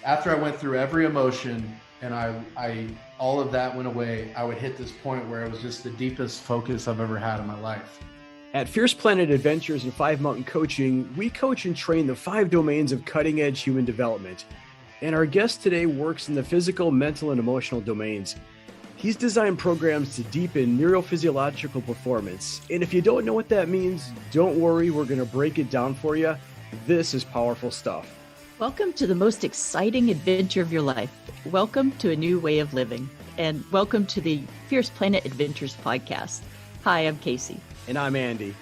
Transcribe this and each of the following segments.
after I went through every emotion and I all of that went away, I would hit this point where it was just the deepest focus I've ever had in my life. At Fierce Planet Adventures and Five Mountain Coaching, we coach and train the 5 domains of cutting-edge human development. And our guest today works in the physical, mental, and emotional domains. He's designed programs to deepen neurophysiological performance. And if you don't know what that means, don't worry, we're going to break it down for you. This is powerful stuff. Welcome to the most exciting adventure of your life. Welcome to a new way of living. And welcome to the Fierce Planet Adventures podcast. Hi, I'm Casey. And I'm Andy.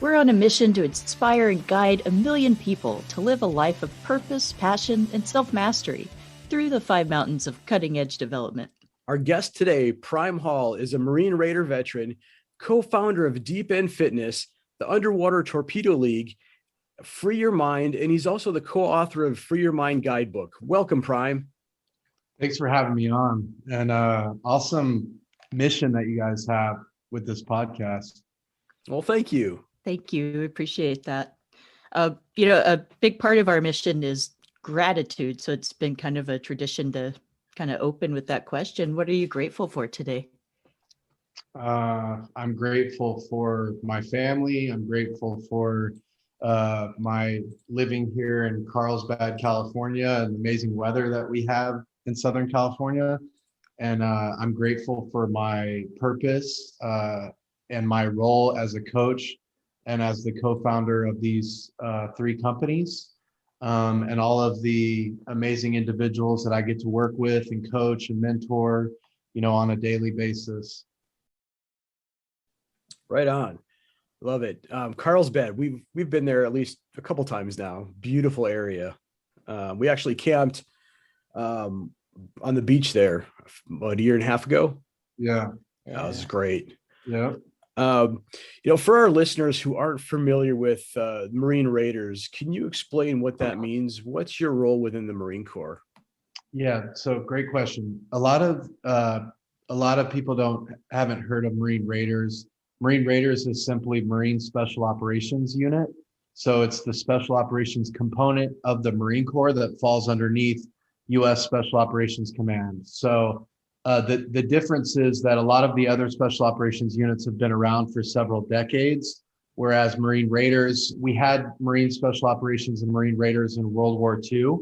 We're on a mission to inspire and guide 1 million people to live a life of purpose, passion, and self-mastery through the 5 mountains of cutting-edge development. Our guest today, Prime Hall, is a Marine Raider veteran, co-founder of Deep End Fitness, the Underwater Torpedo League, Free Your Mind, and he's also the co-author of F.R.E.E. Your MInd Guidebook. Welcome, Prime. Thanks for having me on, and awesome mission that you guys have with this podcast. Well, thank you. Thank you. We appreciate that. A big part of our mission is gratitude. So it's been kind of a tradition to kind of open with that question. What are you grateful for today? I'm grateful for my family. I'm grateful for my living here in Carlsbad, California, and the amazing weather that we have in Southern California. And I'm grateful for my purpose and my role as a coach and as the co-founder of these 3 companies, and all of the amazing individuals that I get to work with and coach and mentor, on a daily basis. Right on. Love it. Carlsbad, we've been there at least a couple times now. Beautiful area. We actually camped on the beach there about a year and a half ago. Yeah. That was great. Yeah. For our listeners who aren't familiar with Marine Raiders, can you explain what that means? What's your role within the Marine Corps? Yeah. So great question. A lot of people haven't heard of Marine Raiders. Marine Raiders is simply Marine Special Operations Unit. So it's the Special Operations component of the Marine Corps that falls underneath U.S. Special Operations Command. So the difference is that a lot of the other Special Operations units have been around for several decades, whereas Marine Raiders, we had Marine Special Operations and Marine Raiders in World War II.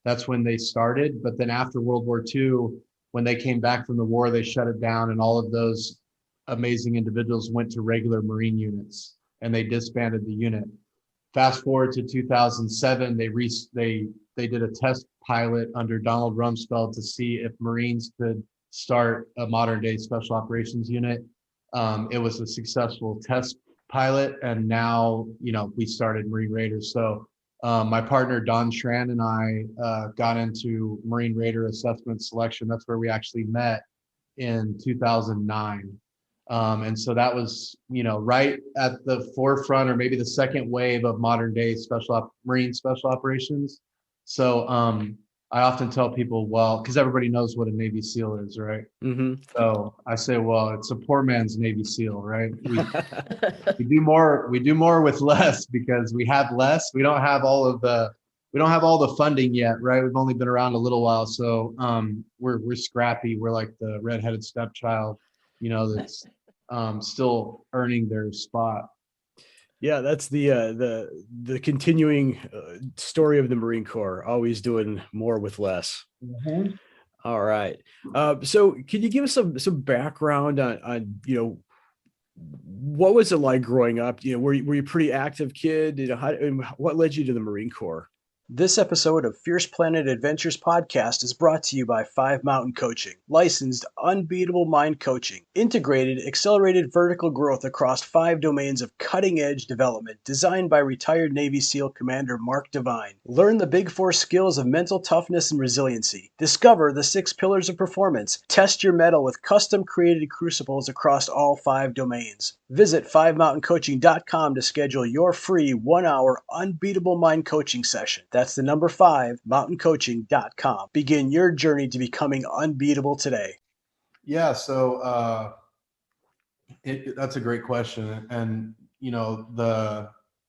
That's when they started. But then after World War II, when they came back from the war, they shut it down, and all of those amazing individuals went to regular Marine units and they disbanded the unit. Fast forward to 2007, they did a test pilot under Donald Rumsfeld to see if Marines could start a modern day special operations unit. It was a successful test pilot, and now we started Marine Raiders. So my partner Don Schran and I got into Marine Raider assessment selection. That's where we actually met in 2009. And so that was, right at the forefront, or maybe the second wave of modern day Marine special operations. So I often tell people, well, because everybody knows what a Navy SEAL is, right? Mm-hmm. So I say, well, it's a poor man's Navy SEAL, right? We do more with less, because we have less. We don't have all the funding yet, right? We've only been around a little while, so we're scrappy. We're like the redheaded stepchild, that's still earning their spot. Yeah, that's the continuing story of the Marine Corps, always doing more with less. Mm-hmm. All right. So can you give us some background on what was it like growing up? Were you a pretty active kid? What led you to the Marine Corps? This episode of Fierce Planet Adventures podcast is brought to you by 5 Mountain Coaching, licensed unbeatable mind coaching, integrated accelerated vertical growth across 5 domains of cutting-edge development, designed by retired Navy SEAL Commander Mark Devine. Learn the Big 4 skills of mental toughness and resiliency. Discover the 6 pillars of performance. Test your mettle with custom-created crucibles across all 5 domains. Visit 5mountaincoaching.com to schedule your free 1-hour unbeatable mind coaching session. That's the number 5, mountaincoaching.com. Begin your journey to becoming unbeatable today. Yeah, so that's a great question. And,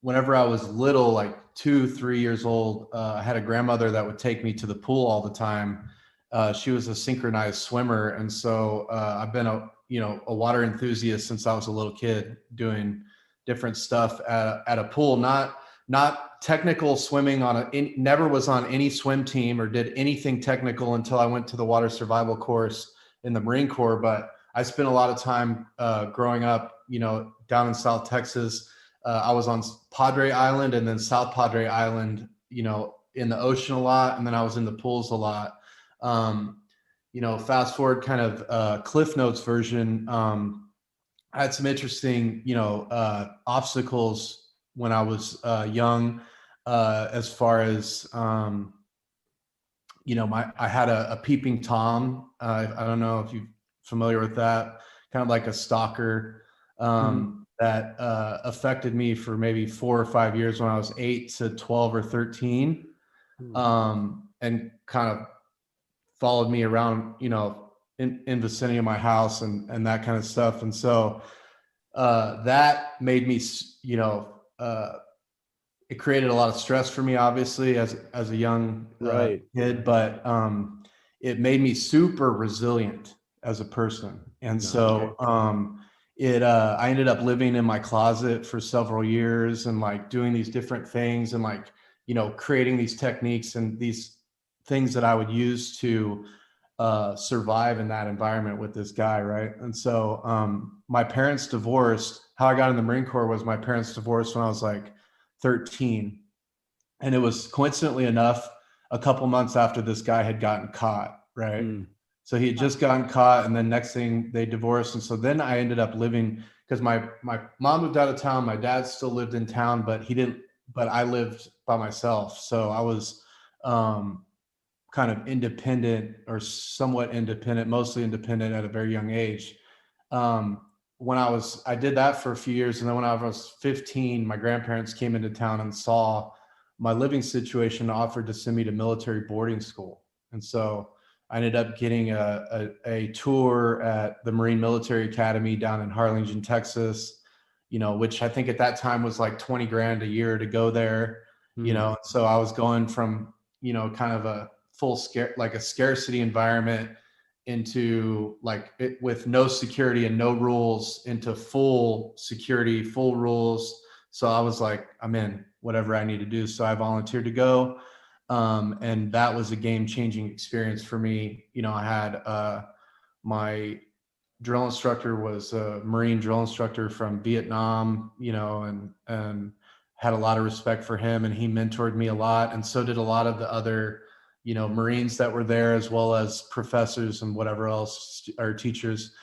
whenever I was little, like 2, 3 years old, I had a grandmother that would take me to the pool all the time. She was a synchronized swimmer. And so I've been a water enthusiast since I was a little kid, doing different stuff at a pool, not technical swimming never was on any swim team or did anything technical until I went to the water survival course in the Marine Corps. But I spent a lot of time growing up, down in South Texas. I was on Padre Island and then South Padre Island, in the ocean a lot. And then I was in the pools a lot. Fast forward kind of Cliff Notes version. I had some interesting, obstacles when I was young, as far as, I had a peeping Tom. I don't know if you're familiar with that, kind of like a stalker, that affected me for maybe 4 or 5 years when I was 8 to 12 or 13, and kind of followed me around, in vicinity of my house and that kind of stuff. And so that made me, it created a lot of stress for me, obviously, as a young kid, but it made me super resilient as a person. And so I ended up living in my closet for several years and like doing these different things and like, creating these techniques and these things that I would use to survive in that environment with this guy. Right. And so my parents divorced. How I got in the Marine Corps was my parents divorced when I was like 13. And it was coincidentally enough, a couple months after this guy had gotten caught. Right. So he had just gotten caught, and then next thing they divorced. And so then I ended up living, because my mom moved out of town. My dad still lived in town, but I lived by myself. So I was kind of independent, or somewhat independent, mostly independent at a very young age. I did that for a few years. And then when I was 15, my grandparents came into town and saw my living situation, offered to send me to military boarding school. And so I ended up getting a tour at the Marine Military Academy down in Harlingen, Texas, which I think at that time was like 20 grand a year to go there, so I was going from, kind of a like a scarcity environment into like it, with no security and no rules, into full security, full rules. So I was like, I'm in, whatever I need to do. So I volunteered to go. And that was a game-changing experience for me. I had my drill instructor was a Marine drill instructor from Vietnam, and had a lot of respect for him, and he mentored me a lot. And so did a lot of the other, Marines that were there, as well as professors and whatever else, or teachers.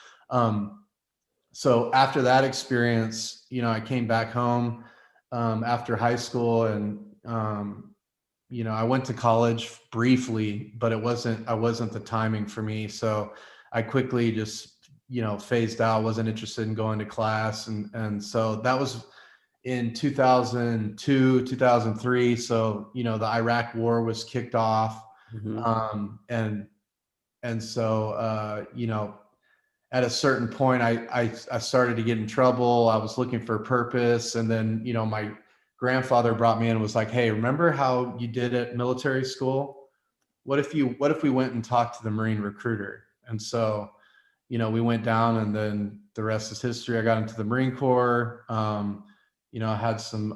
So after that experience, I came back home after high school, and I went to college briefly, but I wasn't the timing for me. So I quickly just, phased out, wasn't interested in going to class. And so that was in 2002, 2003. So, the Iraq war was kicked off. And so, at a certain point, I started to get in trouble. I was looking for a purpose. And then, my grandfather brought me in and was like, hey, remember how you did at military school? What if we went and talked to the Marine recruiter? And so, we went down, and then the rest is history. I got into the Marine Corps. I had some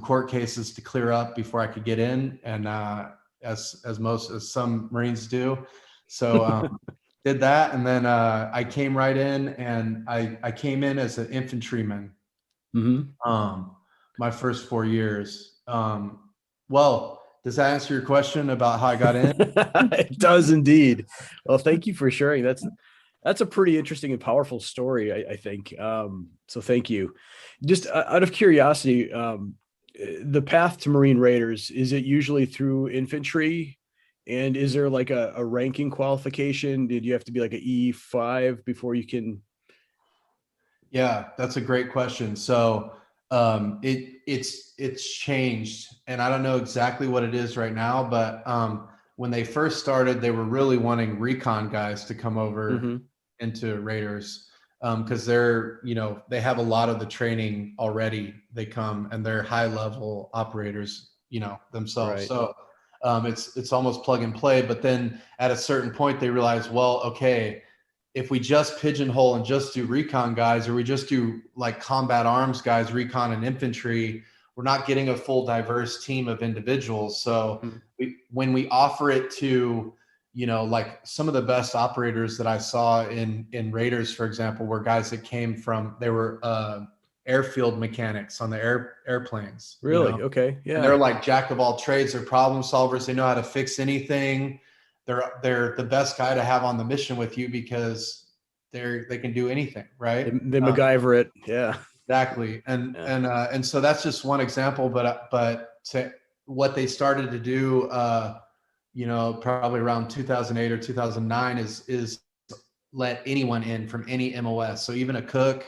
court cases to clear up before I could get in. And as some Marines do. So did that. And then I came right in, and I came in as an infantryman. My first 4 years. Well, does that answer your question about how I got in? It does indeed. Well, thank you for sharing. That's a pretty interesting and powerful story, I think. So thank you. Just out of curiosity, the path to Marine Raiders, is it usually through infantry? And is there like a ranking qualification? Did you have to be like an E5 before you can? Yeah, that's a great question. So it's changed, and I don't know exactly what it is right now, but when they first started, they were really wanting recon guys to come over into Raiders. because they're, they have a lot of the training already. They come and they're high level operators, themselves. Right. So it's almost plug and play. But then at a certain point, they realize, well, okay, if we just pigeonhole and just do recon guys, or we just do like combat arms guys, recon and infantry, we're not getting a full diverse team of individuals. So when we offer it to, like some of the best operators that I saw in Raiders, for example, were guys that came from, they were airfield mechanics on the airplanes. Really? Okay. Yeah. And they're like jack of all trades. They're problem solvers. They know how to fix anything. They're the best guy to have on the mission with you because they can do anything, right? They MacGyver it. Yeah. Exactly. And so that's just one example, but to what they started to do, probably around 2008 or 2009 is let anyone in from any MOS. So even a cook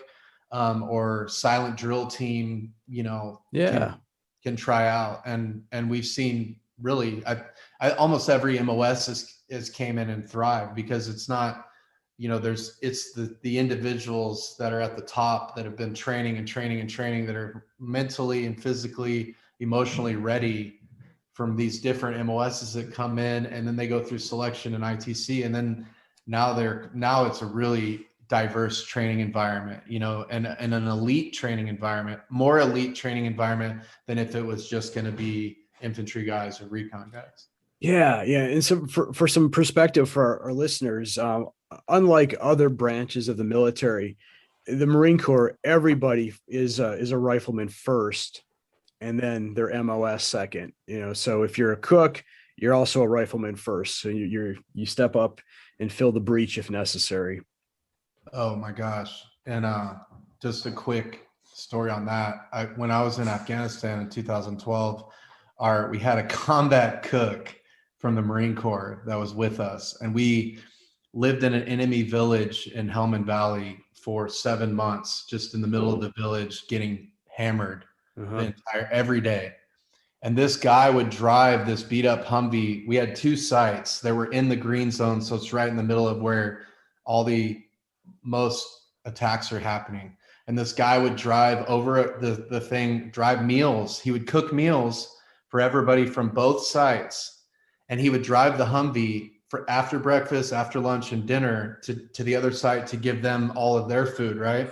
or silent drill team, can try out. And we've seen really, I almost every MOS is came in and thrived, because it's not, it's the individuals that are at the top that have been training that are mentally and physically, emotionally ready from these different MOSs that come in, and then they go through selection and ITC, and then now it's a really diverse training environment, and an elite training environment, more elite training environment than if it was just going to be infantry guys or recon guys. Yeah. Yeah. And so for some perspective for our listeners, unlike other branches of the military, the Marine Corps, everybody is a rifleman first, and then their MOS second. So if you're a cook, you're also a rifleman first. So you step up and fill the breach if necessary. Oh my gosh. And just a quick story on that. When I was in Afghanistan in 2012, we had a combat cook from the Marine Corps that was with us. And we lived in an enemy village in Helmand Valley for 7 months, just in the middle of the village, getting hammered every day. And this guy would drive this beat up Humvee. We had 2 sites that were in the green zone. So it's right in the middle of where all the most attacks are happening. And this guy would drive over the thing, drive meals. He would cook meals for everybody from both sites. And he would drive the Humvee for after breakfast, after lunch, and dinner to the other site to give them all of their food, right?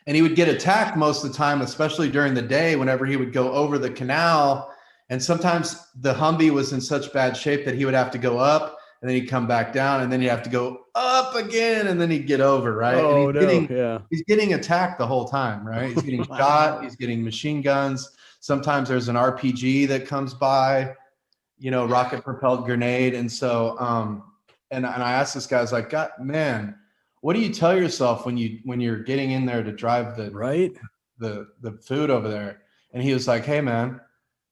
And he would get attacked most of the time, especially during the day, whenever he would go over the canal. And sometimes the Humvee was in such bad shape that he would have to go up, and then he'd come back down, and then he'd have to go up again, and then he'd get over, right? Oh, and he's getting attacked the whole time, right? He's getting shot, he's getting machine guns. Sometimes there's an RPG that comes by, rocket propelled grenade. And so, and I asked this guy, I was like, God, man, what do you tell yourself when you're getting in there to drive the food over there? And he was like, hey man,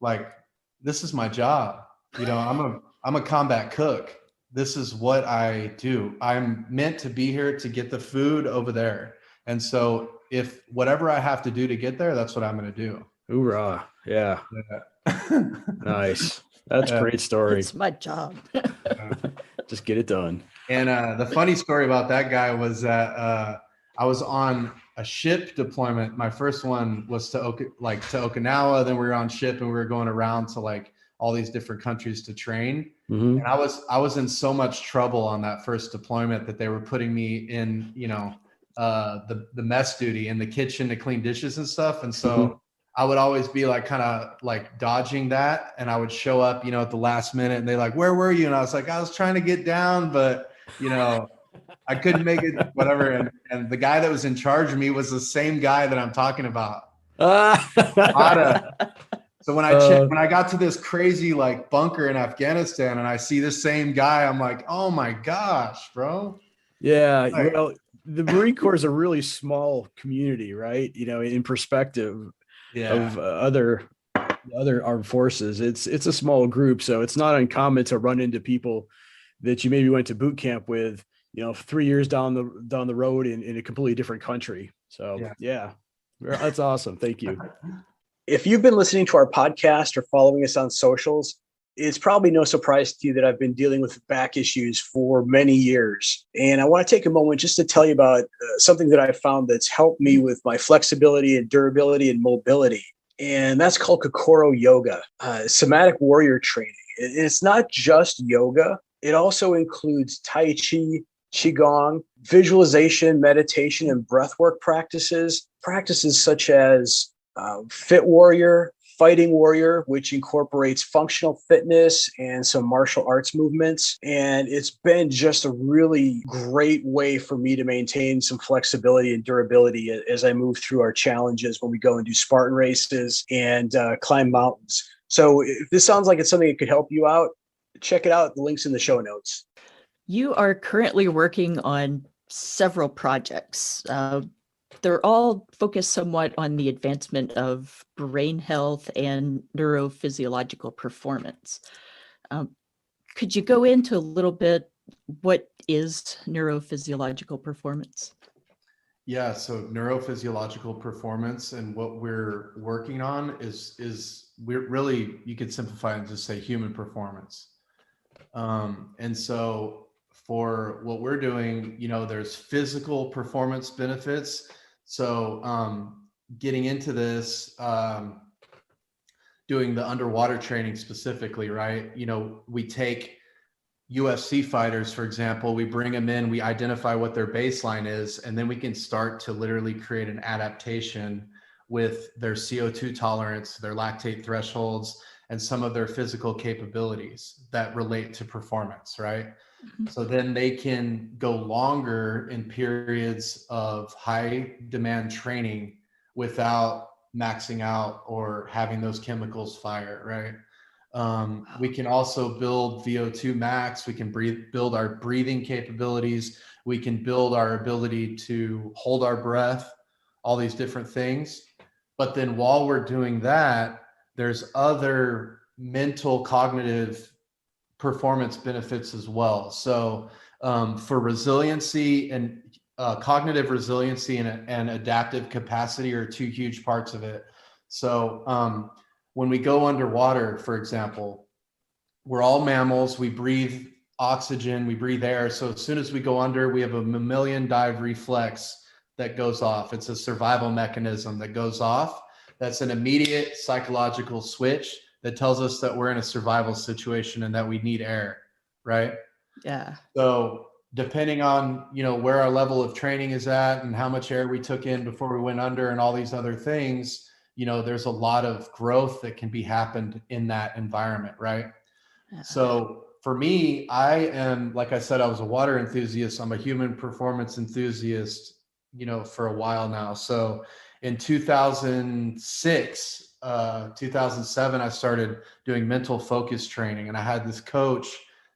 like, this is my job. I'm a combat cook. This is what I do. I'm meant to be here to get the food over there. And so if whatever I have to do to get there, that's what I'm going to do. Hoorah. Yeah. Nice. That's a great story. It's my job. Just get it done. And the funny story about that guy was that I was on a ship deployment. My first one was to Okinawa. Then we were on ship and we were going around to like all these different countries to train. Mm-hmm. And I was in so much trouble on that first deployment that they were putting me in, the mess duty in the kitchen to clean dishes and stuff. And so I would always be like kind of like dodging that, and I would show up, at the last minute, and they like, where were you? And I was like, I was trying to get down, but I couldn't make it, whatever. And the guy that was in charge of me was the same guy that I'm talking about. So when I got to this crazy like bunker in Afghanistan and I see the same guy, I'm like, oh my gosh, bro. Yeah. Well, the Marine Corps is a really small community, right? In perspective of other armed forces, it's a small group. So it's not uncommon to run into people that you maybe went to boot camp with, 3 years down the road in a completely different country. So yeah, that's awesome. Thank you. If you've been listening to our podcast or following us on socials, it's probably no surprise to you that I've been dealing with back issues for many years. And I want to take a moment just to tell you about something that I found that's helped me with my flexibility and durability and mobility. And that's called Kokoro Yoga, somatic warrior training. It's not just yoga. It also includes Tai Chi, Qigong, visualization, meditation, and breathwork practices such as Fit Warrior, Fighting Warrior, which incorporates functional fitness and some martial arts movements. And it's been just a really great way for me to maintain some flexibility and durability as I move through our challenges when we go and do Spartan races and climb mountains. So if this sounds like it's something that could help you out, check it out. The link's in the show notes. You are currently working on several projects. They're all focused somewhat on the advancement of brain health and neurophysiological performance. Could you go into a little bit, what is neurophysiological performance? Yeah, so neurophysiological performance and what we're working on is we're really, you could simplify it and just say human performance. And so for what we're doing, there's physical performance benefits. So getting into this, doing the underwater training specifically, right? We take UFC fighters, for example, we bring them in, we identify what their baseline is, and then we can start to literally create an adaptation with their CO2 tolerance, their lactate thresholds, and some of their physical capabilities that relate to performance, right? Mm-hmm. So then they can go longer in periods of high demand training without maxing out or having those chemicals fire, right? We can also build VO2 max. We can build our breathing capabilities. We can build our ability to hold our breath, all these different things. But then while we're doing that, there's other mental cognitive performance benefits as well. So for resiliency and cognitive resiliency and adaptive capacity are two huge parts of it. So when we go underwater, for example, we're all mammals, we breathe oxygen, we breathe air. So as soon as we go under, we have a mammalian dive reflex that goes off. It's a survival mechanism that goes off. That's an immediate psychological switch that tells us that we're in a survival situation and that we need air, right? Yeah. So depending on, where our level of training is at and how much air we took in before we went under and all these other things, there's a lot of growth that can be happened in that environment, right? Yeah. So for me, I am, like I said, I was a water enthusiast. I'm a human performance enthusiast, for a while now. So in 2006, 2007, I started doing mental focus training, and I had this coach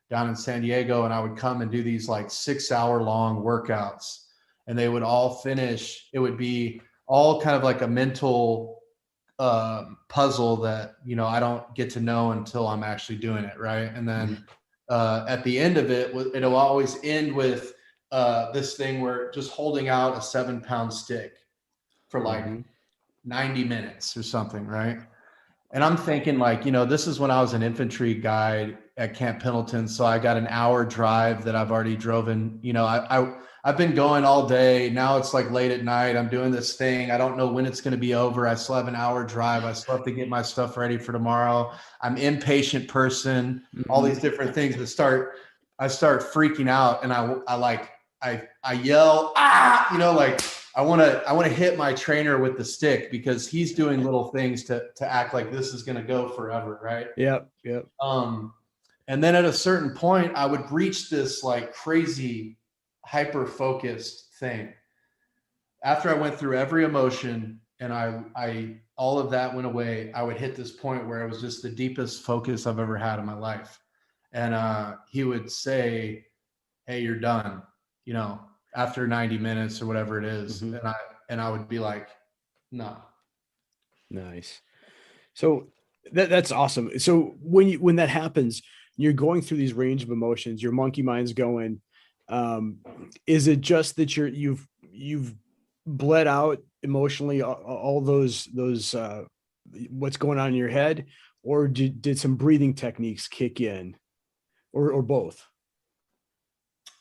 down in San Diego, and I would come and do these like 6-hour long workouts, and they would all finish. It would be all kind of like a mental puzzle that, I don't get to know until I'm actually doing it. Right. And then at the end of it, it'll always end with this thing where just holding out a 7-pound stick for like 90 minutes or something, right? And I'm thinking like, this is when I was an infantry guide at Camp Pendleton. So I got an hour drive that I've already driven. I've been going all day. Now it's like late at night. I'm doing this thing. I don't know when it's going to be over. I still have an hour drive. I still have to get my stuff ready for tomorrow. I'm an impatient person, all these different things I start freaking out, and I yell, like, I want to hit my trainer with the stick because he's doing little things to act like this is going to go forever. Right. Yep. And then at a certain point I would reach this like crazy hyper-focused thing. After I went through every emotion and I all of that went away, I would hit this point where it was just the deepest focus I've ever had in my life. And he would say, "Hey, you're done," after 90 minutes or whatever it is. Mm-hmm. And I would be like, "No." Nice. So that's awesome. So when that happens, you're going through these range of emotions, your monkey mind's going, is it just that you've bled out emotionally all those what's going on in your head, or did some breathing techniques kick in, or both?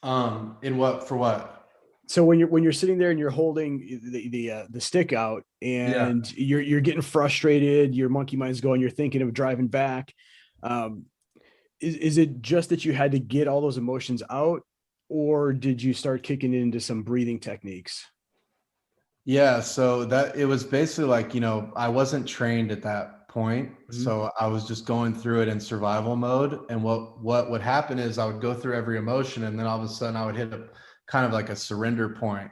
For what? So when you're sitting there and you're holding the stick out and you're getting frustrated, your monkey mind's going, you're thinking of driving back. Is it just that you had to get all those emotions out, or did you start kicking into some breathing techniques? Yeah, so that it was basically like, I wasn't trained at that point. So I was just going through it in survival mode. And what would happen is I would go through every emotion, and then all of a sudden I would hit a kind of like a surrender point.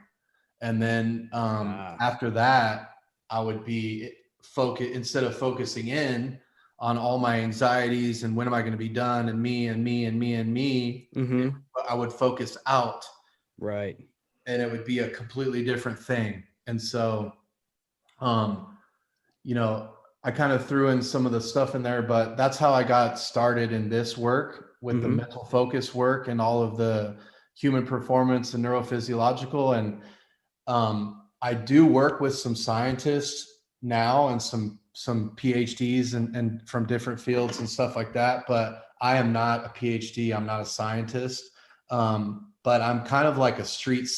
And then after that, I would be instead of focusing in on all my anxieties and when am I going to be done and me and me and me and me, I would focus out. Right. And it would be a completely different thing. And so, I kind of threw in some of the stuff in there, but that's how I got started in this work with the mental focus work and all of the human performance and neurophysiological. And I do work with some scientists now and some PhDs and from different fields and stuff like that. But I am not a PhD. I'm not a scientist. But I'm kind of like a street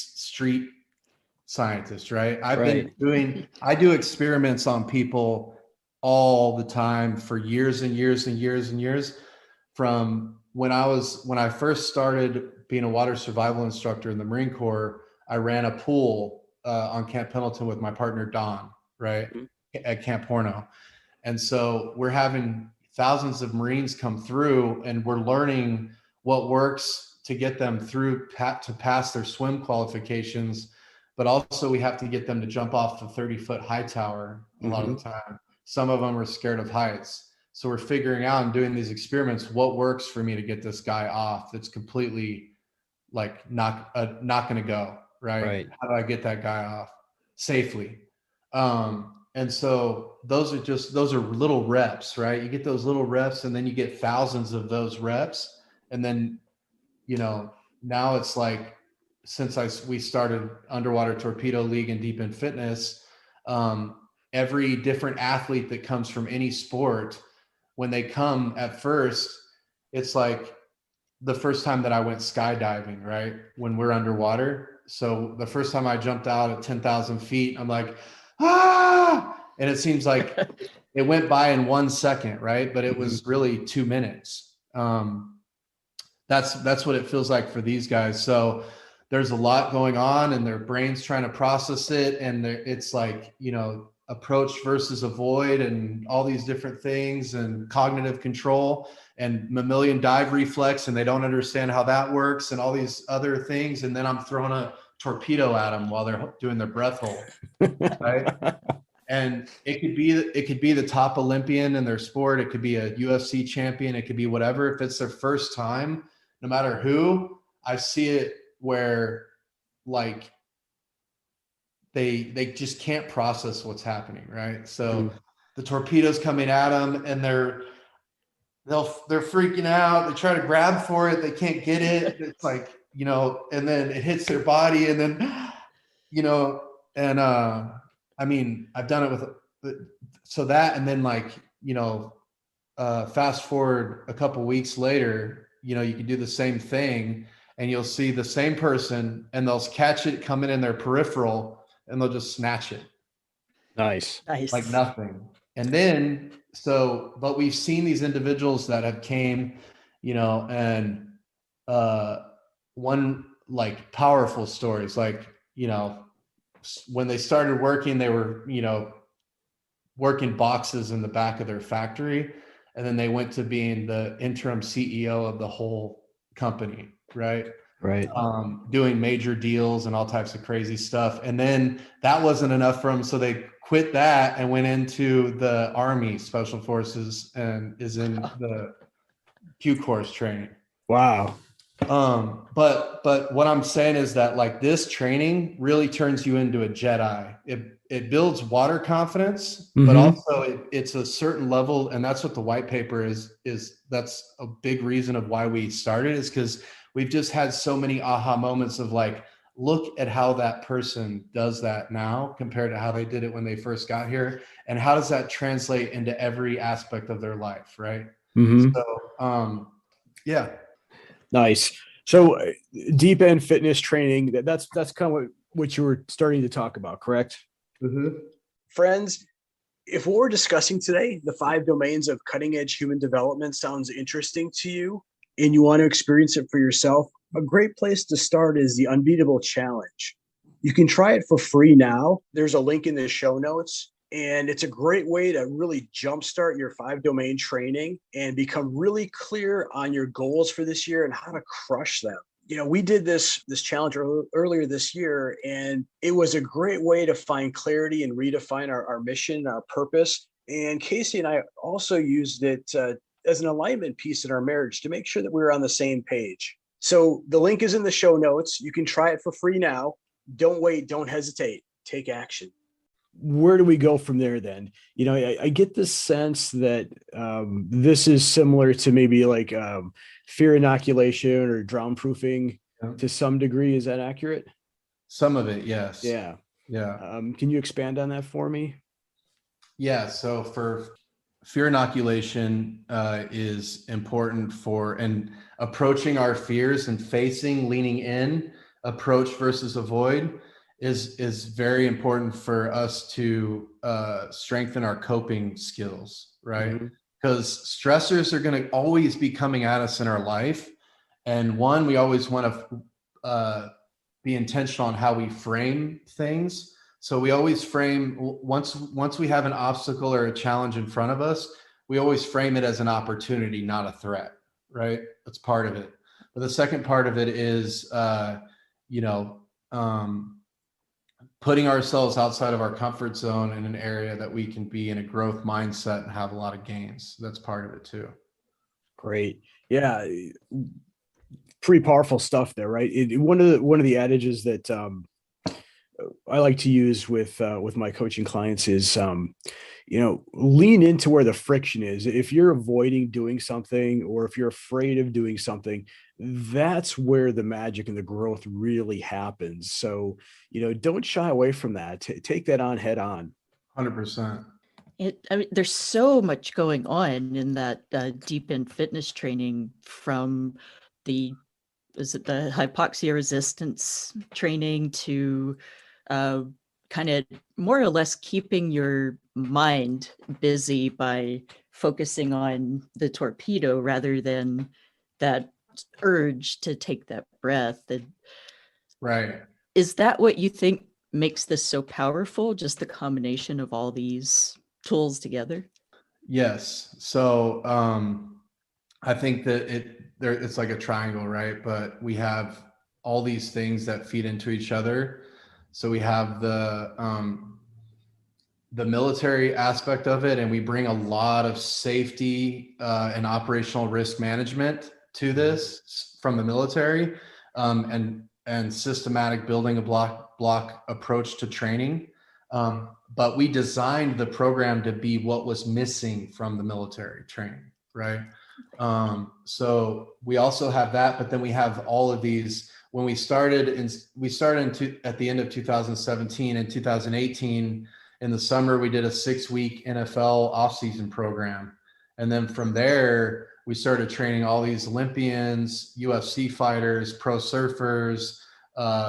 scientist, right? I do experiments on people all the time for years and years and years and years. From when I first started being a water survival instructor in the Marine Corps, I ran a pool on Camp Pendleton with my partner, Don, right? At Camp Horno. And so we're having thousands of Marines come through, and we're learning what works to get them through to pass their swim qualifications. But also we have to get them to jump off the 30-foot high tower a lot of the time. Some of them are scared of heights. So we're figuring out and doing these experiments, what works for me to get this guy off that's completely like not going to go, right? How do I get that guy off safely? And so those are little reps, right? You get those little reps, and then you get thousands of those reps. And then, now it's like, since we started Underwater Torpedo League and Deep in Fitness, every different athlete that comes from any sport, when they come at first, it's like the first time that I went skydiving, right? When we're underwater. So the first time I jumped out at 10,000 feet, I'm like, and it seems like it went by in 1 second, right? But it was really 2 minutes. That's what it feels like for these guys. So there's a lot going on, and their brain's trying to process it. And it's like, approach versus avoid and all these different things, and cognitive control and mammalian dive reflex. And they don't understand how that works and all these other things. And then I'm throwing a torpedo at them while they're doing their breath hold, right? And it could be the top Olympian in their sport. It could be a UFC champion. It could be whatever. If it's their first time, no matter who, I see it where like they just can't process what's happening, right? So the torpedo's coming at them, and they're freaking out. They try to grab for it. They can't get it. It's like, and then it hits their body, and then, and I mean, I've done it with, so that, and then like, fast forward a couple weeks later, you can do the same thing, and you'll see the same person, and they'll catch it coming in their peripheral, and they'll just snatch it. Nice. Like nothing. And then, but we've seen these individuals that have came, and one like powerful stories, like, when they started working, they were, working boxes in the back of their factory. And then they went to being the interim CEO of the whole company, right? Right. Doing major deals and all types of crazy stuff. And then that wasn't enough for them. So they quit that and went into the Army Special Forces and is in the Q course training. Wow. But what I'm saying is that like this training really turns you into a Jedi. It builds water confidence, but also it's a certain level. And that's what the white paper is that's a big reason of why we started, is because we've just had so many aha moments of like look at how that person does that now compared to how they did it when they first got here, and how does that translate into every aspect of their life, right? Mm-hmm. So yeah. Nice. So deep end fitness training, that's kind of what you were starting to talk about, correct? Mm-hmm. Friends, if what we're discussing today, the 5 domains of cutting edge human development, sounds interesting to you and you want to experience it for yourself, a great place to start is the Unbeatable Challenge. You can try it for free now. There's a link in the show notes, and it's a great way to really jumpstart your 5 domain training and become really clear on your goals for this year and how to crush them. We did this challenge earlier this year, and it was a great way to find clarity and redefine our mission, our purpose. And Casey and I also used it as an alignment piece in our marriage to make sure that we were on the same page. So the link is in the show notes. You can try it for free now. Don't wait. Don't hesitate. Take action. Where do we go from there then? I get the sense that this is similar to maybe like fear inoculation or drown proofing to some degree. Is that accurate? Some of it, yes. Yeah. Yeah. Can you expand on that for me? Yeah. So for fear inoculation is important and approaching our fears and facing, leaning in, approach versus avoid is very important for us to strengthen our coping skills, right? Because stressors are going to always be coming at us in our life. And one, we always want to be intentional on how we frame things. So we always frame, once we have an obstacle or a challenge in front of us, we always frame it as an opportunity, not a threat, right? That's part of it. But the second part of it is, putting ourselves outside of our comfort zone in an area that we can be in a growth mindset and have a lot of gains. That's part of it too. Great. Yeah. Pretty powerful stuff there, right? One of the adages that I like to use with my coaching clients is, lean into where the friction is. If you're avoiding doing something, or if you're afraid of doing something, that's where the magic and the growth really happens. So, don't shy away from that. Take that on head on. 100%. There's so much going on in that deep end fitness training, from the hypoxia resistance training to kind of more or less keeping your mind busy by focusing on the torpedo rather than that urge to take that breath. Right. Is that what you think makes this so powerful? Just the combination of all these tools together? Yes. So I think that it's like a triangle, right? But we have all these things that feed into each other. So we have the military aspect of it, and we bring a lot of safety and operational risk management to this from the military, and systematic building a block approach to training. But we designed the program to be what was missing from the military training, right? So we also have that, but then we have all of these. When we started at the end of 2017 and 2018, in the summer, we did a 6-week NFL offseason program. And then from there, we started training all these Olympians, UFC fighters, pro surfers,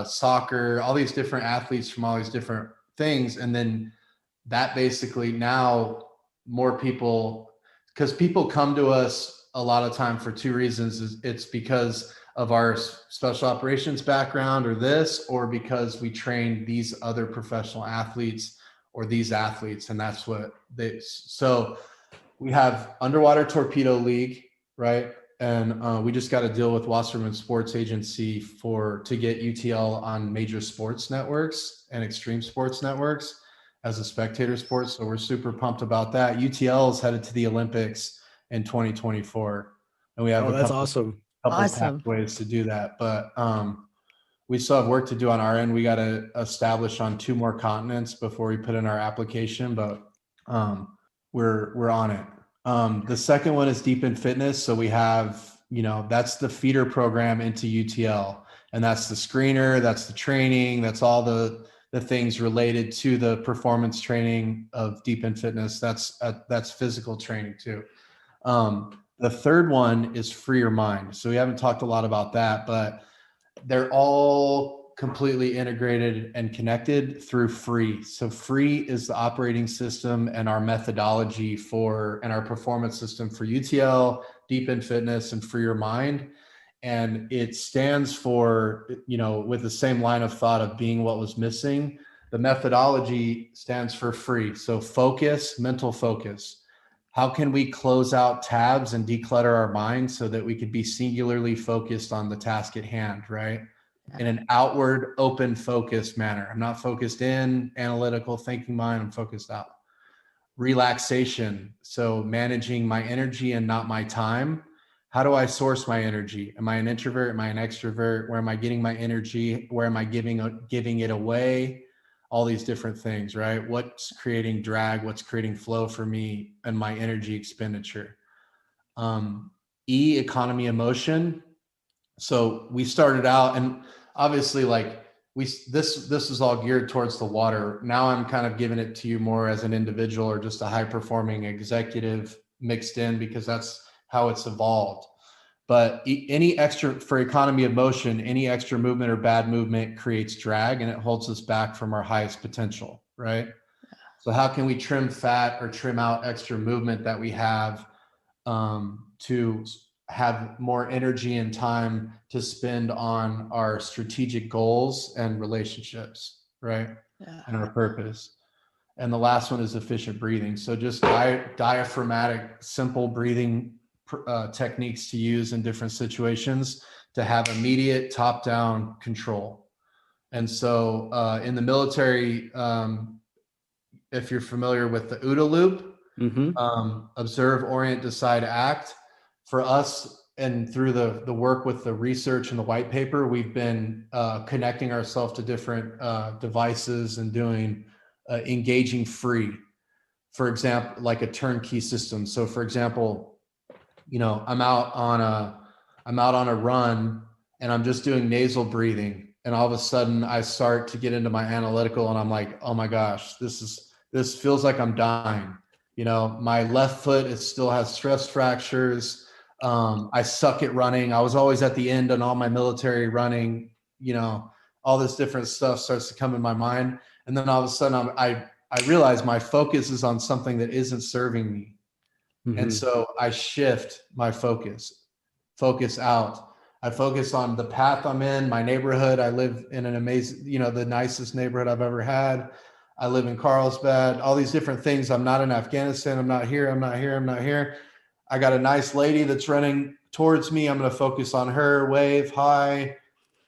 soccer, all these different athletes from all these different things. And then that basically now more people, because people come to us a lot of time for 2 reasons. It's because of our special operations background or because we train these other professional athletes or these athletes. And that's what so we have Underwater Torpedo League, right? And we just got a deal with Wasserman Sports Agency to get UTL on major sports networks and extreme sports networks as a spectator sport. So we're super pumped about that. UTL is headed to the Olympics in 2024. And we have that's awesome. couple pathways to do that. But we still have work to do on our end. We got to establish on 2 more continents before we put in our application, but we're on it. The second one is Deep in Fitness. So we have, that's the feeder program into UTL. And that's the screener, that's the training, that's all the things related to the performance training of Deep in Fitness. That's physical training too. The third one is Free Your Mind. So we haven't talked a lot about that, but they're all completely integrated and connected through F.R.E.E. So F.R.E.E. is the operating system and our methodology and our performance system for UTL, Deep in Fitness, and Free Your Mind. And it stands for, with the same line of thought of being what was missing, the methodology stands for F.R.E.E. So focus, mental focus. How can we close out tabs and declutter our mind so that we could be singularly focused on the task at hand, right? In an outward, open, focused manner. I'm not focused in, analytical thinking mind, I'm focused out. Relaxation. So managing my energy and not my time. How do I source my energy? Am I an introvert? Am I an extrovert? Where am I getting my energy? Where am I giving it away? All these different things, right? What's creating drag? What's creating flow for me and my energy expenditure? Economy of motion. So we started out, and obviously this is all geared towards the water. Now I'm kind of giving it to you more as an individual or just a high performing executive mixed in, because that's how it's evolved. But for economy of motion, any extra movement or bad movement creates drag, and it holds us back from our highest potential, right? So how can we trim fat or trim out extra movement that we have to have more energy and time to spend on our strategic goals and relationships, right? Yeah. And our purpose. And the last one is efficient breathing. So just diaphragmatic, simple breathing techniques to use in different situations to have immediate top-down control. And so in the military, if you're familiar with the OODA loop, observe, orient, decide, act. For us, and through the work with the research and the white paper, we've been connecting ourselves to different devices and doing engaging F.R.E.E. For example, like a turnkey system. So for example, I'm out on a run and I'm just doing nasal breathing, and all of a sudden I start to get into my analytical, and I'm like, oh my gosh, this feels like I'm dying. My left foot, it still has stress fractures. I suck at running. I was always at the end on all my military running. All this different stuff starts to come in my mind, and then all of a sudden I realize my focus is on something that isn't serving me. And so I shift my focus out. I focus on the path I'm in, my neighborhood. I live in an amazing, the nicest neighborhood I've ever had. I live in Carlsbad, all these different things. I'm not in Afghanistan. I'm not here. I'm not here. I'm not here. I got a nice lady that's running towards me. I'm going to focus on her, wave, hi,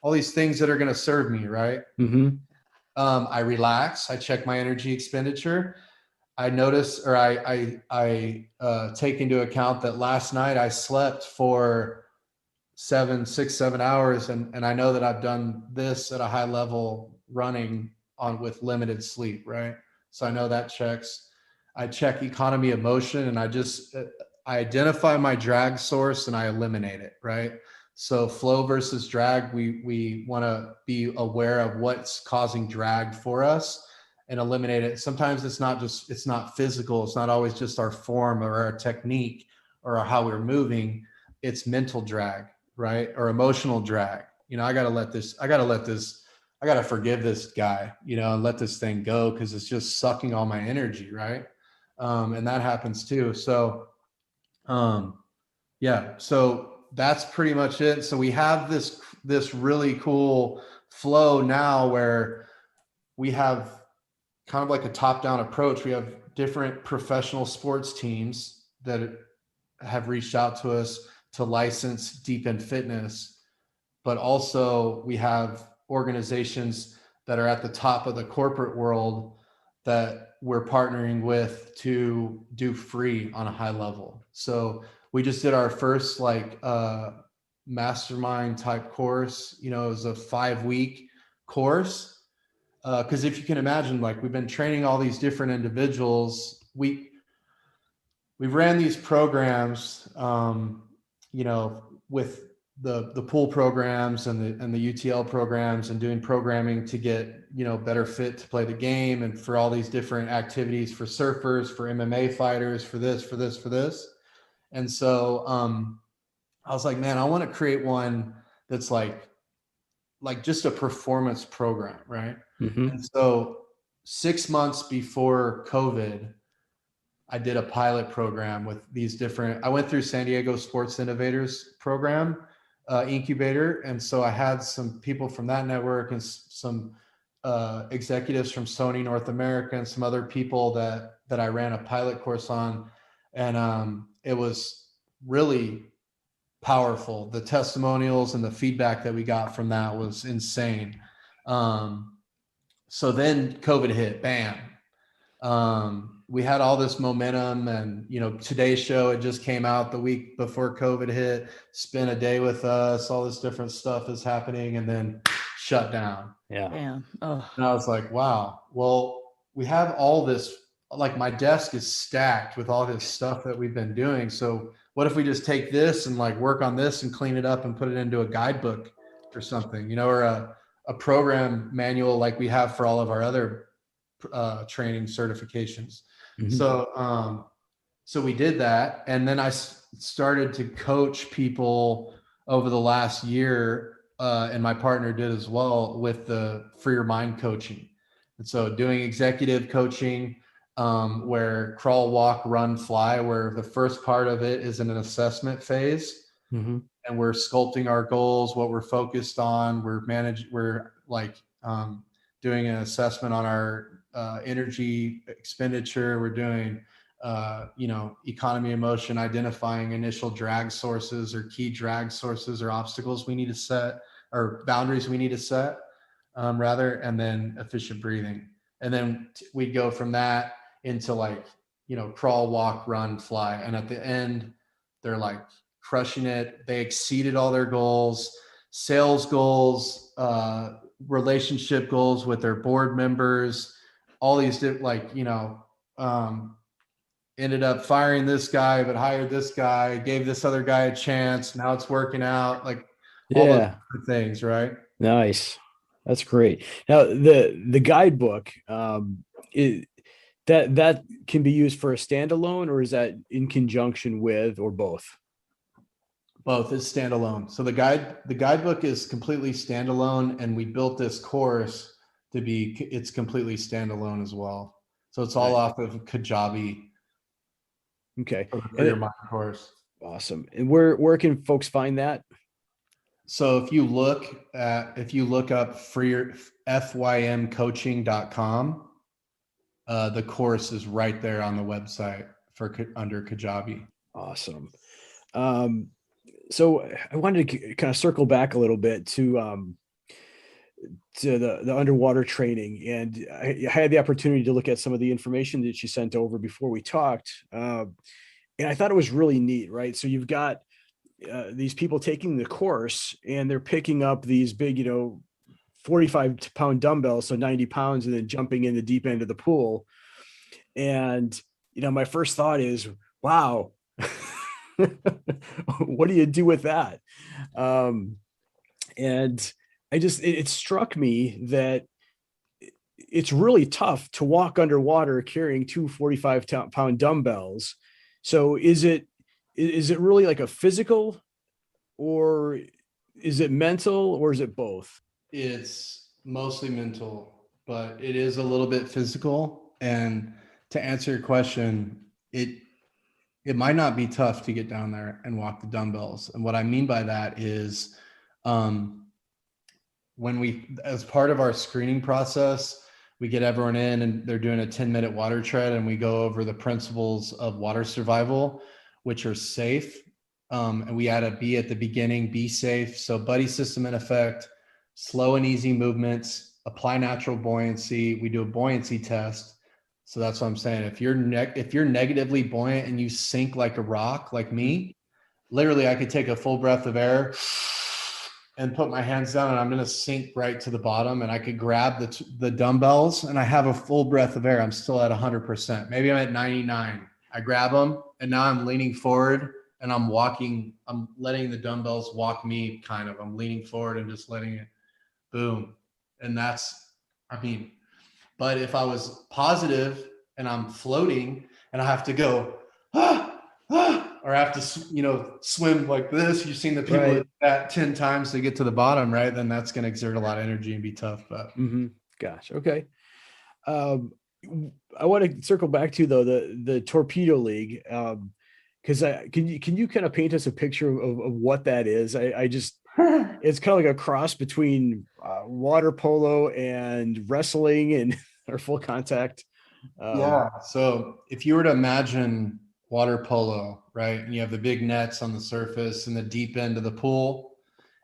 all these things that are going to serve me, right? I relax. I check my energy expenditure. I notice, or I take into account that last night I slept for 7 hours, and I know that I've done this at a high level running on with limited sleep, right? So I know that checks. I check economy of motion, and I identify my drag source and I eliminate it, right? So flow versus drag, we want to be aware of what's causing drag for us and eliminate it. Sometimes it's not physical. It's not always just our form or our technique or how we're moving. It's mental drag, right? Or emotional drag. I got to forgive this guy, and let this thing go because it's just sucking all my energy, right? And that happens too. So, yeah, so that's pretty much it. So we have this really cool flow now where we have kind of like a top-down approach. We have different professional sports teams that have reached out to us to license Deep in Fitness, but also we have organizations that are at the top of the corporate world that we're partnering with to do F.R.E.E. on a high level. So we just did our first mastermind type course. It was a 5-week course. Because if you can imagine, we've been training all these different individuals. We've ran these programs, with the pool programs and the UTL programs and doing programming to get, better fit to play the game and for all these different activities for surfers, for MMA fighters, for this. And so I was like, man, I want to create one that's like just a performance program, right? Mm-hmm. And so 6 months before COVID, I did a pilot program with these different, I went through San Diego Sports Innovators program, incubator. And so I had some people from that network and some executives from Sony North America and some other people that I ran a pilot course on. And it was really powerful. The testimonials and the feedback that we got from that was insane. So then COVID hit, bam. We had all this momentum and, today's show, it just came out the week before COVID hit, spend a day with us, all this different stuff is happening and then shut down. Yeah. Oh. And I was like, wow, well, we have all this, like my desk is stacked with all this stuff that we've been doing. So what if we just take this and like work on this and clean it up and put it into a guidebook or something, or a program manual like we have for all of our other training certifications. Mm-hmm. So we did that. And then I started to coach people over the last year, and my partner did as well with the For Your Mind coaching. And so doing executive coaching, where crawl, walk, run, fly, where the first part of it is in an assessment phase. Mm-hmm. And we're sculpting our goals, what we're focused on. We're doing an assessment on our energy expenditure. We're doing, economy of motion, identifying initial drag sources or key drag sources or obstacles we need to set or boundaries we need to set, and then efficient breathing. And then we'd go from that into crawl, walk, run, fly. And at the end, they're like crushing it. They exceeded all their goals, sales goals, relationship goals with their board members, all these ended up firing this guy, but hired this guy, gave this other guy a chance. Now it's working out, all those different things, right? Nice. That's great. Now the guidebook, that can be used for a standalone, or is that in conjunction with, or both? Both is standalone. So the guidebook is completely standalone, and we built this course it's completely standalone as well. So it's all off of Kajabi. Okay. For your mind course. Awesome. And where can folks find that? So if you look up FYMcoaching.com, the course is right there on the website under Kajabi. Awesome. So I wanted to kind of circle back a little bit to the underwater training, and I had the opportunity to look at some of the information that you sent over before we talked, and I thought it was really neat. Right, so you've got these people taking the course, and they're picking up these big, 45-pound dumbbells, so 90 pounds, and then jumping in the deep end of the pool. And my first thought is, wow. What do you do with that? And it struck me that it's really tough to walk underwater carrying two 45-pound dumbbells. So is it really like a physical, or is it mental, or is it both? It's mostly mental, but it is a little bit physical. And to answer your question, it might not be tough to get down there and walk the dumbbells. And what I mean by that is, when as part of our screening process, we get everyone in and they're doing a 10-minute water tread, and we go over the principles of water survival, which are safe. And we add a B at the beginning, be safe. So buddy system in effect, slow and easy movements, apply natural buoyancy. We do a buoyancy test. So that's what I'm saying. If you're negatively buoyant and you sink like a rock, like me, literally I could take a full breath of air and put my hands down, and I'm going to sink right to the bottom, and I could grab the dumbbells, and I have a full breath of air. I'm still at 100%. Maybe I'm at 99. I grab them, and now I'm leaning forward and I'm letting the dumbbells walk me kind of. I'm leaning forward and just letting it boom. And but if I was positive and I'm floating and I have to go, or I have to, swim like this. You've seen the people Right. that do that 10 times to get to the bottom, right? Then that's going to exert a lot of energy and be tough. But Gosh. Okay. I want to circle back to though the Torpedo League, because can you kind of paint us a picture of what that is? I just it's kind of like a cross between water polo and wrestling and or full contact. yeah. So if you were to imagine water polo, right, and you have the big nets on the surface and the deep end of the pool,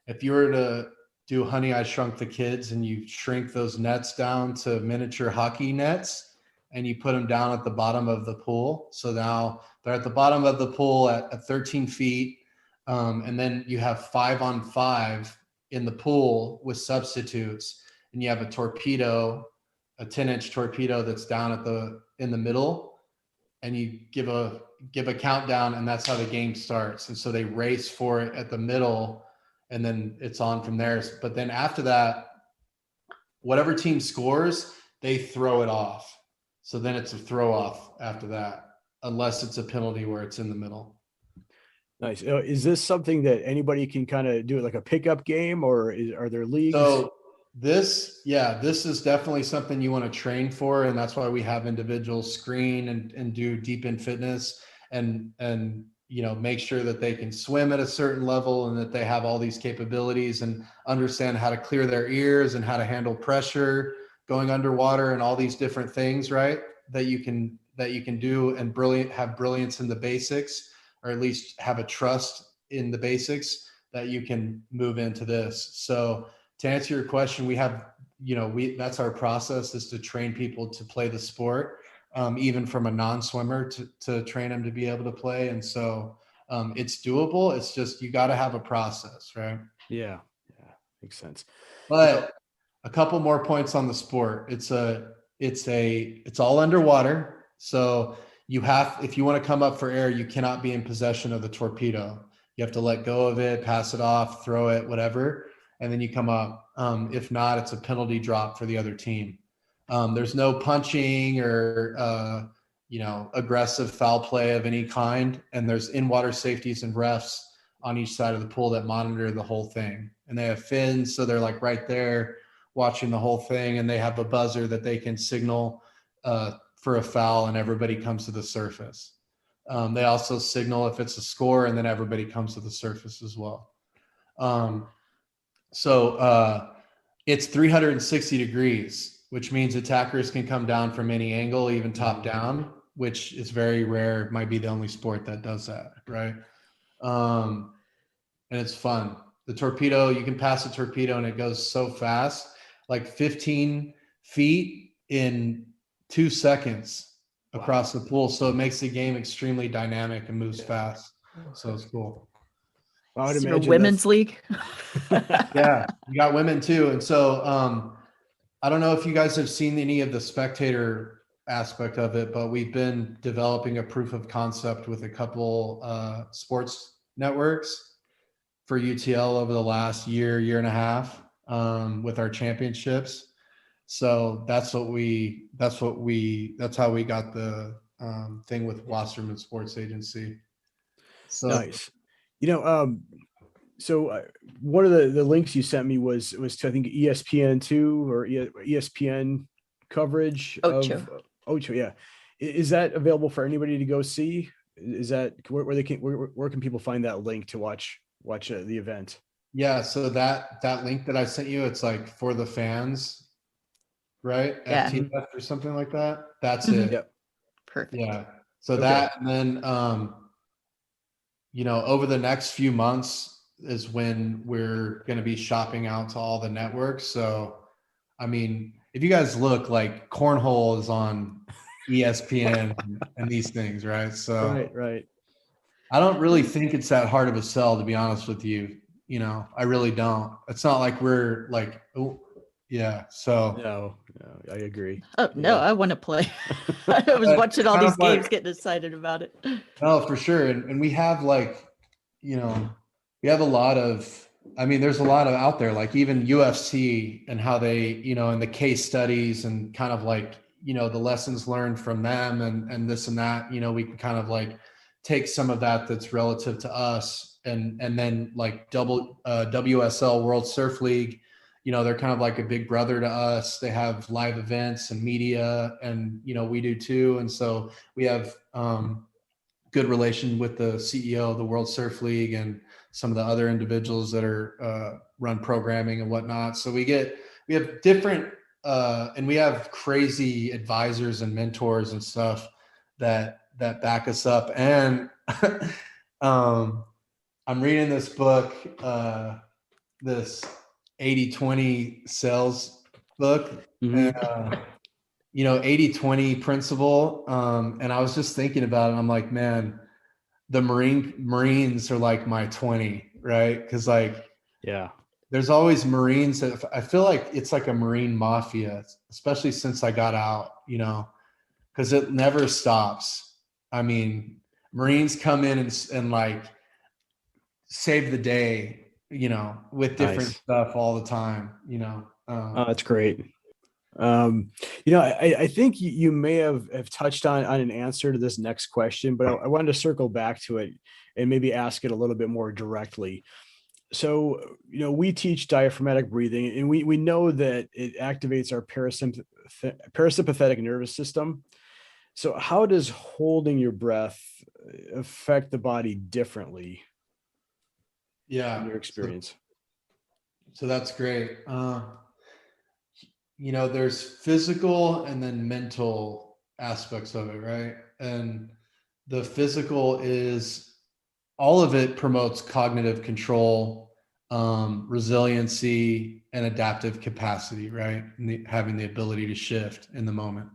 if you were to do Honey, I Shrunk the Kids and you shrink those nets down to miniature hockey nets and you put them down at the bottom of the pool. So now they're at the bottom of the pool at 13 feet. And then you have 5-on-5 in the pool with substitutes, and you have a torpedo, a 10-inch torpedo that's down in the middle, and you give a countdown, and that's how the game starts. And so they race for it at the middle, and then it's on from there. But then after that, whatever team scores, they throw it off. So then it's a throw off after that, unless it's a penalty where it's in the middle. Nice. Is this something that anybody can kind of do, like a pickup game, or are there leagues? So this is definitely something you want to train for, and that's why we have individuals screen and do deep in fitness and make sure that they can swim at a certain level and that they have all these capabilities and understand how to clear their ears and how to handle pressure going underwater and all these different things, right? That you can do and have brilliance in the basics, or at least have a trust in the basics that you can move into this. So to answer your question, we have, that's our process, is to train people to play the sport, even from a non-swimmer to train them to be able to play. And so it's doable. It's just, you got to have a process, right? Yeah. Makes sense. But a couple more points on the sport. It's all underwater. So if you want to come up for air, you cannot be in possession of the torpedo. You have to let go of it, pass it off, throw it, whatever, and then you come up. If not, it's a penalty drop for the other team. There's no punching or aggressive foul play of any kind, and there's in-water safeties and refs on each side of the pool that monitor the whole thing. And they have fins, so they're like right there watching the whole thing, and they have a buzzer that they can signal for a foul, and everybody comes to the surface. They also signal if it's a score, and then everybody comes to the surface as well. So it's 360 degrees, which means attackers can come down from any angle, even top down, which is very rare. It might be the only sport that does that, right? And it's fun. The torpedo, you can pass a torpedo and it goes so fast, like 15 feet in 2 seconds across the pool. So it makes the game extremely dynamic and moves fast. So it's cool. I would Is there a imagine women's league? Yeah, you got women too. And so I don't know if you guys have seen any of the spectator aspect of it, but we've been developing a proof of concept with a couple sports networks for UTL over the last year and a half with our championships. So that's how we got the thing with Wasserman Sports Agency. So nice. So one of the links you sent me was to, I think, ESPN2 or ESPN coverage Ocho. of Ocho. Yeah. Is that available for anybody to go see? Is that where can people find that link to watch the event? Yeah. So that link that I sent you, it's like for the fans, right? Yeah. FTF or something like that. That's it. Yep. Perfect. Yeah. So Okay. that, and then, over the next few months is when we're going to be shopping out to all the networks. So, I mean, if you guys look, like cornhole is on ESPN and these things, right? So Right. I don't really think it's that hard of a sell, to be honest with you. I really don't. It's not like we're like, oh, yeah. So No, I agree. Oh no, Yeah. I want to play. I was watching all kind these of like- games, getting excited about it. no, for sure. And we have like we have a lot of, I mean, there's a lot of out there, like even UFC and how they, and the case studies and kind of like, the lessons learned from them and this and that, we can kind of like take some of that that's relative to us and then like WSL World Surf League, they're kind of like a big brother to us. They have live events and media and, we do too. And so we have, good relation with the CEO of the World Surf League and some of the other individuals that are run programming and whatnot. So we have different and we have crazy advisors and mentors and stuff that back us up. And I'm reading this book, this 80-20 sales book. Mhm. And 80-20 principle. And I was just thinking about it. I'm like, man, the Marines are like my 20, right? Because like Yeah. there's always Marines that I feel like it's like a Marine mafia, especially since I got out, because it never stops. I mean, Marines come in and like save the day, with different Nice. stuff all the time, Oh, that's great. I think you may have touched on an answer to this next question, but I wanted to circle back to it and maybe ask it a little bit more directly. So, we teach diaphragmatic breathing, and we know that it activates our parasympathetic nervous system. So, how does holding your breath affect the body differently in your experience? So that's great. There's physical and then mental aspects of it, right? And the physical is all of it promotes cognitive control, resiliency, and adaptive capacity, right? And having the ability to shift in the moment.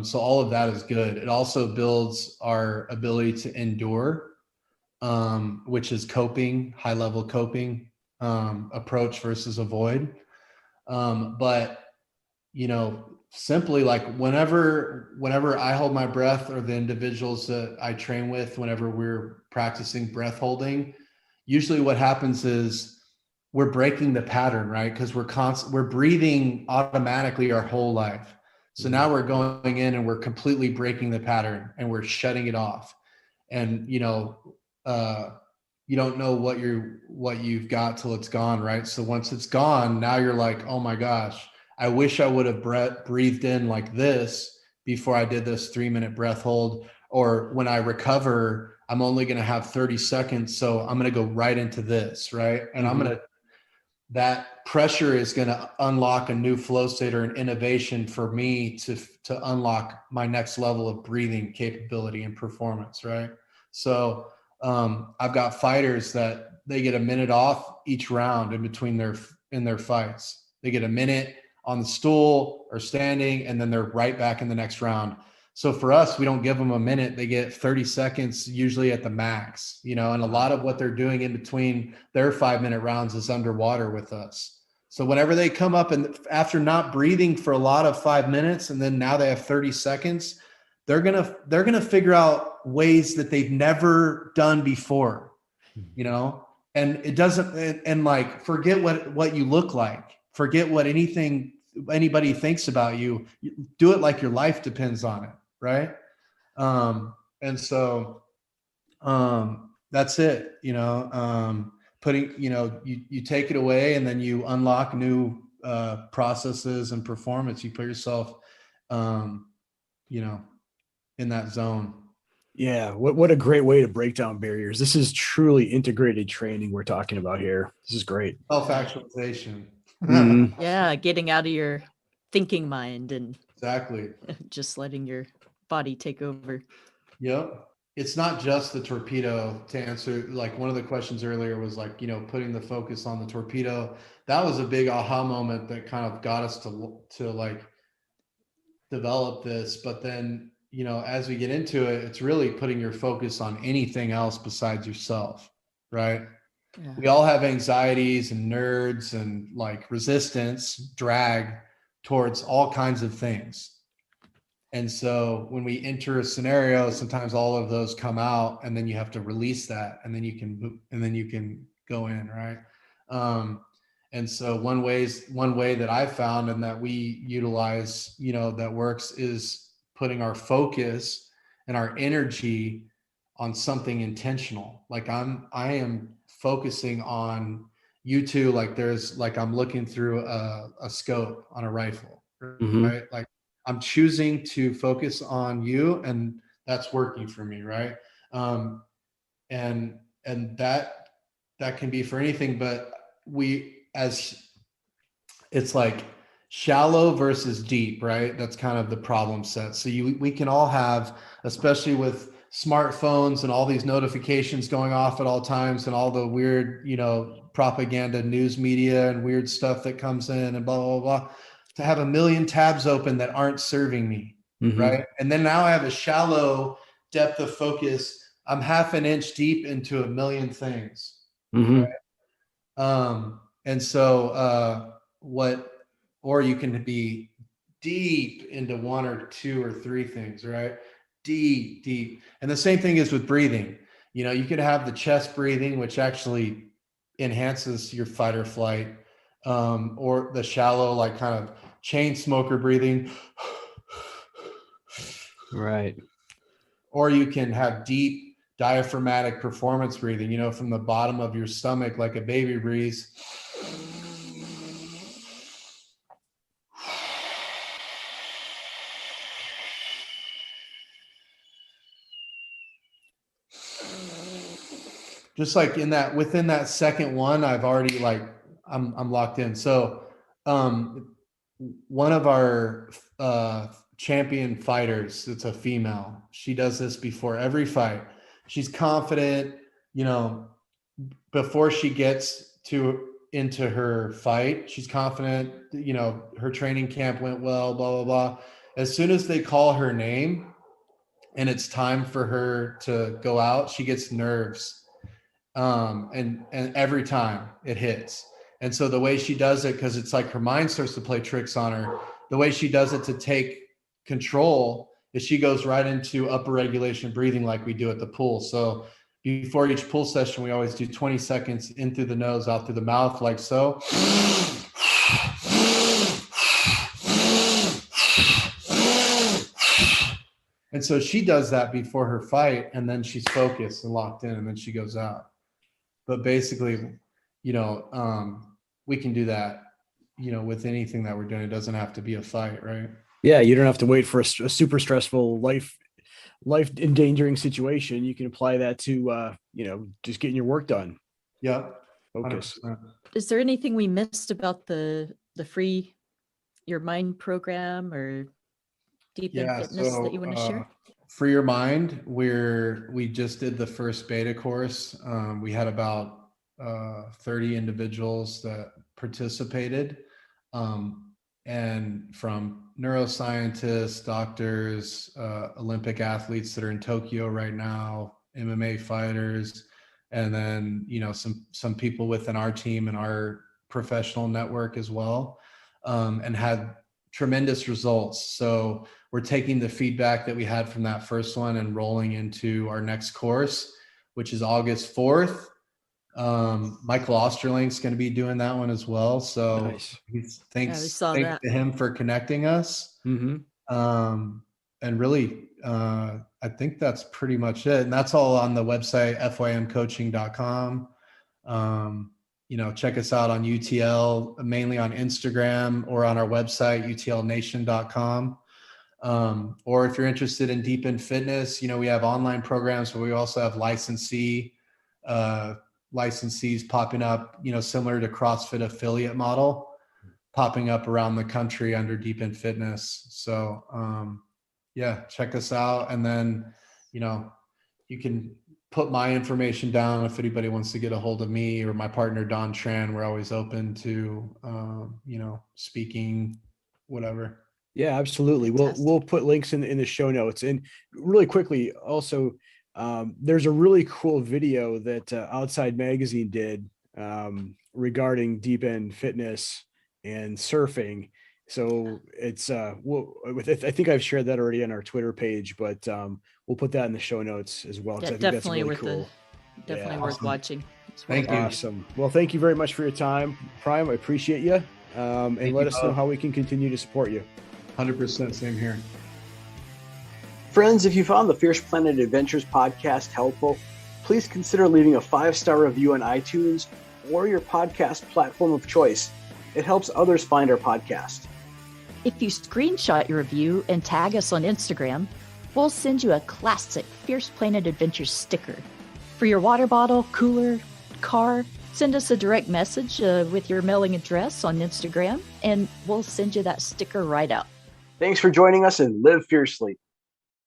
So all of that is good. It also builds our ability to endure, which is coping, high level coping approach versus avoid. But simply like whenever I hold my breath, or the individuals that I train with, whenever we're practicing breath holding, usually what happens is we're breaking the pattern, right? Because we're breathing automatically our whole life. So now we're going in and we're completely breaking the pattern and we're shutting it off. And you don't know what you've got till it's gone, right? So once it's gone, now you're like, oh my gosh, I wish I would have breathed in like this before I did this 3-minute breath hold. Or when I recover, I'm only going to have 30 seconds. So I'm going to go right into this, right? And that pressure is going to unlock a new flow state or an innovation for me to unlock my next level of breathing capability and performance, right? So I've got fighters that they get a minute off each round in between their fights. They get a minute on the stool or standing, and then they're right back in the next round. So for us, we don't give them a minute. They get 30 seconds, usually at the max, and a lot of what they're doing in between their 5-minute rounds is underwater with us. So whenever they come up and after not breathing for a lot of 5 minutes, and then now they have 30 seconds, they're going to figure out ways that they've never done before, and it doesn't, and like, forget what you look like, forget what anybody thinks about you. Do it like your life depends on it, right? And so that's it, putting, you take it away and then you unlock new processes and performance. You put yourself in that zone. Yeah, what a great way to break down barriers. This is truly integrated training we're talking about here. This is great. Self-actualization. Yeah, getting out of your thinking mind and Exactly. just letting your body take over. Yep. It's not just the torpedo. To answer, like, one of the questions earlier was like, putting the focus on the torpedo. That was a big aha moment that kind of got us to like develop this. But then, as we get into it, it's really putting your focus on anything else besides yourself, right? Yeah. We all have anxieties and nerds and like resistance, drag towards all kinds of things. And so when we enter a scenario, sometimes all of those come out, and then you have to release that, and then you can go in, right? And so one way that I found and that we utilize, that works, is putting our focus and our energy on something intentional. Like I am focusing on you two, like I'm looking through a scope on a rifle, Mm-hmm. right? Like I'm choosing to focus on you, and that's working for me, right? Um, and that can be for anything, but it's like shallow versus deep, right? That's kind of the problem set. So we can all have, especially with smartphones and all these notifications going off at all times, and all the weird, propaganda, news media, and weird stuff that comes in, and blah, blah, blah, to have a million tabs open that aren't serving me, Mm-hmm. right? And then now I have a shallow depth of focus. I'm half an inch deep into a million things. Mm-hmm. Right? And so or you can be deep into one or two or three things, right? Deep. And the same thing is with breathing. You could have the chest breathing, which actually enhances your fight or flight, or the shallow, like kind of chain smoker breathing. Right. Or you can have deep diaphragmatic performance breathing, from the bottom of your stomach, like a baby breathes. Just like within that second one, I've already I'm locked in. So one of our champion fighters, it's a female, she does this before every fight. She's confident, before she gets into her fight, she's confident, her training camp went well, blah, blah, blah. As soon as they call her name and it's time for her to go out, she gets nerves. And every time it hits. And so the way she does it, because it's like her mind starts to play tricks on her, the way she does it to take control is she goes right into upper regulation breathing, like we do at the pool. So before each pool session, we always do 20 seconds in through the nose, out through the mouth, like so. And so she does that before her fight, and then she's focused and locked in, and then she goes out. But basically, we can do that, with anything that we're doing. It doesn't have to be a fight, right? Yeah, you don't have to wait for a super stressful life endangering situation. You can apply that to just getting your work done. Yep. Focus. 100%. Is there anything we missed about the free Your Mind program or Deep in Fitness that you want to share? For Your Mind, we just did the first beta course. We had about 30 individuals that participated, and from neuroscientists, doctors, Olympic athletes that are in Tokyo right now, MMA fighters, and then some people within our team and our professional network as well, and had tremendous results. So we're taking the feedback that we had from that first one and rolling into our next course, which is August 4th. Michael Osterling's going to be doing that one as well. So Nice. thanks to him for connecting us. Mm-hmm. And really, I think that's pretty much it. And that's all on the website, fymcoaching.com. Check us out on UTL, mainly on Instagram, or on our website, utlnation.com. Or if you're interested in Deep in Fitness, we have online programs, but we also have licensees popping up, similar to CrossFit affiliate model, popping up around the country under Deep in Fitness. So check us out. And then, you can put my information down if anybody wants to get a hold of me or my partner, Don Tran. We're always open to, speaking, whatever. Yeah, absolutely. We'll put links in the show notes. And really quickly, also, there's a really cool video that Outside Magazine did regarding Deep End Fitness and surfing. So it's I think I've shared that already on our Twitter page, but we'll put that in the show notes as well, because Yeah, I think that's definitely really worth cool. definitely Yeah. worth Awesome. watching. Thank you. Awesome. Well, thank you very much for your time, Prime. I appreciate you. And Thank let you us know both. how we can continue to support you. 100% same here. Friends, if you found the Fierce Planet Adventures podcast helpful, please consider leaving a 5-star review on iTunes or your podcast platform of choice. It helps others find our podcast. If you screenshot your review and tag us on Instagram, we'll send you a classic Fierce Planet Adventures sticker. For your water bottle, cooler, car, send us a direct message with your mailing address on Instagram, and we'll send you that sticker right out. Thanks for joining us and live fiercely.